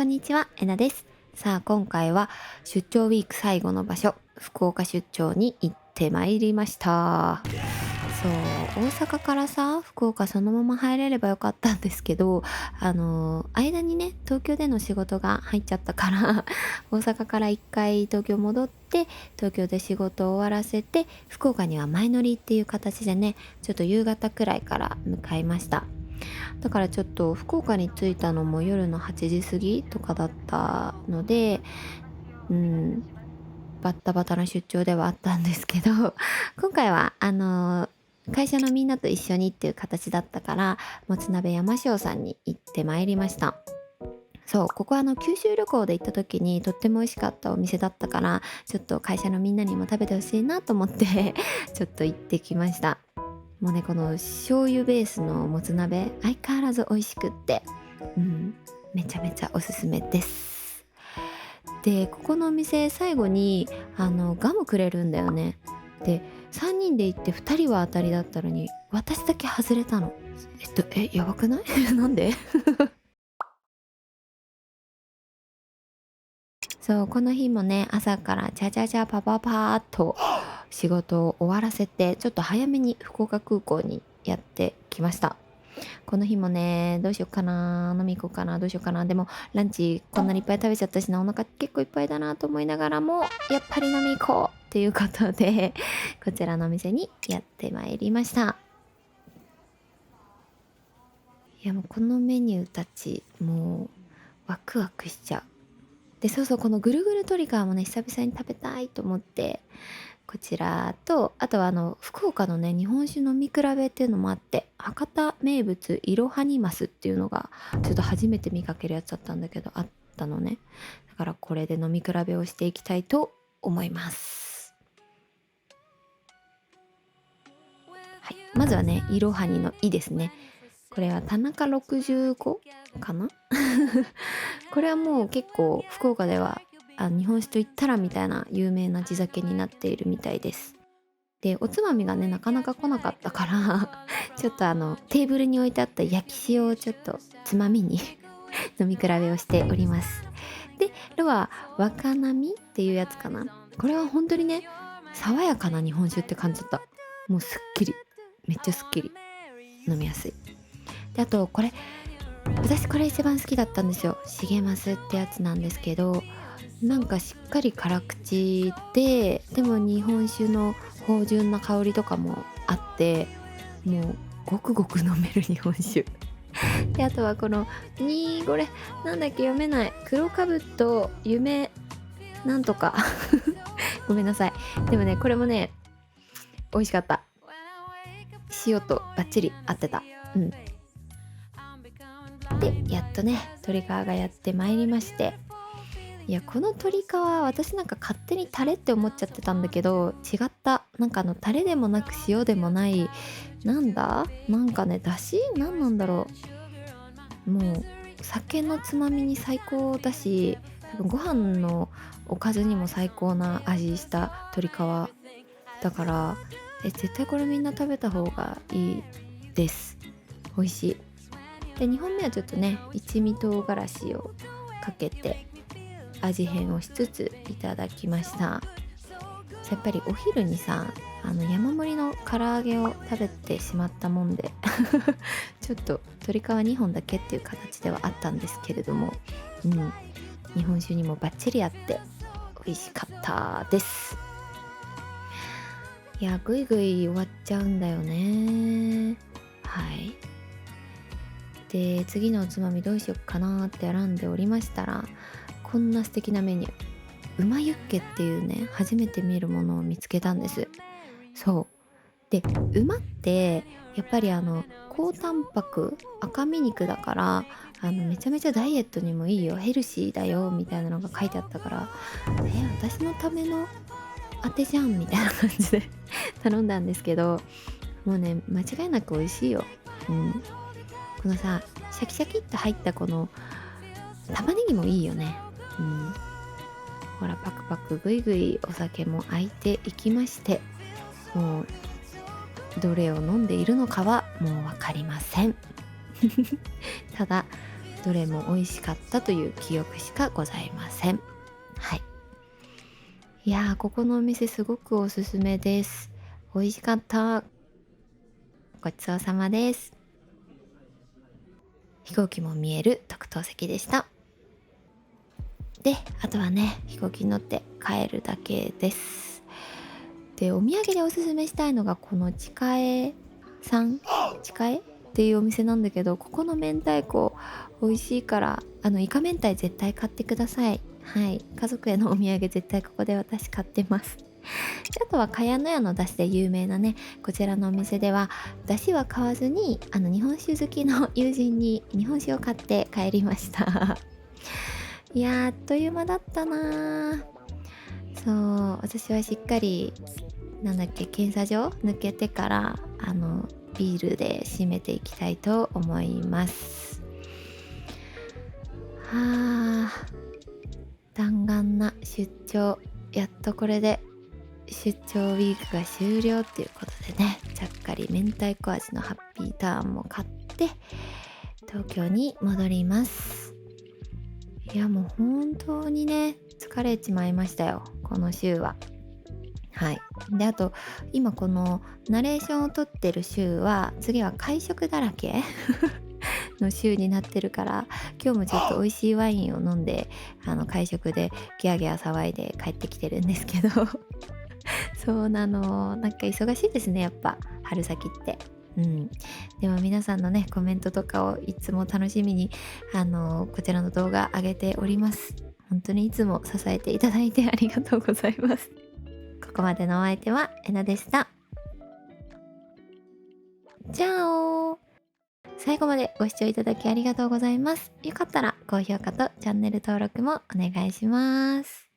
こんにちは、えなです。さあ、今回は出張ウィーク最後の場所、福岡出張に行ってまいりました。そう、大阪からさ、福岡そのまま入れればよかったんですけど、間にね、東京での仕事が入っちゃったから大阪から一回東京戻って、東京で仕事を終わらせて、福岡には前乗りっていう形でね、ちょっと夕方くらいから向かいました。だからちょっと福岡に着いたのも夜の8時過ぎとかだったので、うん、バッタバタな出張ではあったんですけど、今回は会社のみんなと一緒にっていう形だったから、もつ鍋山椒さんに行ってまいりました。そう、ここは九州旅行で行った時にとっても美味しかったお店だったから、ちょっと会社のみんなにも食べてほしいなと思ってちょっと行ってきました。もうね、この醤油ベースのもつ鍋、相変わらず美味しくって、めちゃめちゃおすすめです。で、ここのお店最後にガムくれるんだよね。で、3人で行って2人は当たりだったのに、私だけ外れたの。やばくないなんでそう、この日もね、朝からチャチャチャパパパーっと仕事を終わらせて、ちょっと早めに福岡空港にやってきました。この日もね、どうしようかな、飲み行こうかな、どうしようかな。でも、ランチこんなにいっぱい食べちゃったしな、お腹結構いっぱいだなと思いながらも、やっぱり飲み行こうっていうことで、こちらのお店にやってまいりました。いや、もうこのメニューたち、もうワクワクしちゃう。で、そうそう、このぐるぐるトリカーもね、久々に食べたいと思って、こちらと、あとは福岡のね、日本酒飲み比べっていうのもあって、博多名物いろはにますっていうのが、ちょっと初めて見かけるやつだったんだけど、あったのね。だからこれで飲み比べをしていきたいと思います。はい。まずはね、いろはにのいですね。これは田中65かなこれはもう結構福岡では日本酒と言ったらみたいな有名な地酒になっているみたいです。で、おつまみがね、なかなか来なかったからちょっとテーブルに置いてあった焼き塩をちょっとつまみに飲み比べをしております。で、ルは若波っていうやつかな。これは本当にね、爽やかな日本酒って感じだった。もうすっきり。めっちゃすっきり。飲みやすい。で、あとこれ、私これ一番好きだったんですよ。重増ってやつなんですけど、なんかしっかり辛口でも日本酒の芳醇な香りとかもあって、もうごくごく飲める日本酒で、あとはこのこれなんだっけ、読めない、黒かぶと夢なんとかごめんなさい。でもね、これもね、美味しかった。塩とバッチリ合ってた。で、やっとね、鶏皮がやってまいりまして、いや、この鶏皮、私なんか勝手にタレって思っちゃってたんだけど、違った。なんかタレでもなく塩でもない、なんかね、だしなんなんだろう。もう、酒のつまみに最高だし、多分ご飯のおかずにも最高な味した鶏皮。だから、絶対これみんな食べた方がいいです。美味しい。で、2本目はちょっとね、一味唐辛子をかけて、味変をしつついただきました。やっぱりお昼にさ、山盛りの唐揚げを食べてしまったもんでちょっと鶏皮2本だけっていう形ではあったんですけれども、日本酒にもバッチリあって美味しかったです。いや、ぐいぐい終わっちゃうんだよね。はい。で、次のおつまみどうしよっかなって選んでおりましたら、こんな素敵なメニュー、うまユッケっていうね、初めて見るものを見つけたんです。そうで、馬ってやっぱり高タンパク赤身肉だから、めちゃめちゃダイエットにもいいよ、ヘルシーだよみたいなのが書いてあったから、私のための当てじゃんみたいな感じで頼んだんですけど、もうね、間違いなく美味しいよ。このさ、シャキシャキっと入ったこの玉ねぎもいいよね。ほら、パクパクぐいぐいお酒も開いていきまして、もうどれを飲んでいるのかはもう分かりませんただどれも美味しかったという記憶しかございません。はい。いやー、ここのお店すごくおすすめです。美味しかった。ごちそうさまです。飛行機も見える特等席でした。で、あとはね、飛行機に乗って帰るだけです。で、お土産でおすすめしたいのがこのちかえさん、ちかえっていうお店なんだけど、ここの明太子美味しいから、イカ明太絶対買ってください。はい。家族へのお土産絶対ここで私買ってます。で、あとは茅乃屋の出汁で有名なね、こちらのお店では、出汁は買わずに、日本酒好きの友人に日本酒を買って帰りました。いやー、あっという間だったなー。そう、私はしっかり、なんだっけ、検査場抜けてから、ビールで締めていきたいと思います。はあ、弾丸な出張。やっとこれで出張ウィークが終了っていうことでね、ちゃっかり明太子味のハッピーターンも買って、東京に戻ります。いや、もう本当にね、疲れちまいましたよ、この週は。はい。で、あと、今このナレーションを撮ってる週は、次は会食だらけの週になってるから、今日もちょっと美味しいワインを飲んで、会食でギャーギャー騒いで帰ってきてるんですけど、そうなの。なんか忙しいですね、やっぱ、春先って。うん。でも皆さんのね、コメントとかをいつも楽しみに、こちらの動画上げております。本当にいつも支えていただいてありがとうございます。ここまでのお相手はえなでした。じゃあおー。最後までご視聴いただきありがとうございます。よかったら高評価とチャンネル登録もお願いします。